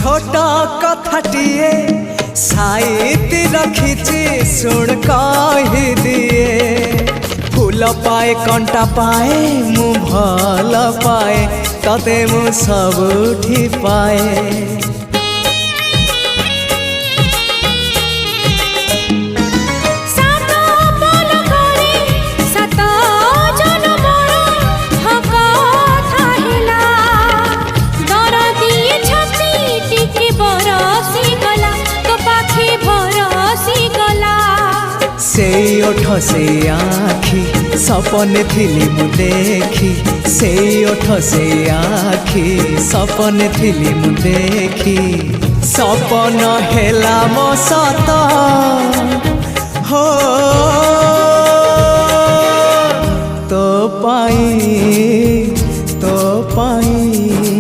छोट कथाटिए साइती रखिछि सुन कहि दिए फूल पाए कंटा पाए मु भल पाए तते मु सबुठी पाए। से ओठ से आखी सपने थिली मु देखी से ओठ से आखी सपने थिली मु देखी सपन हेला मो सत हो तो पाई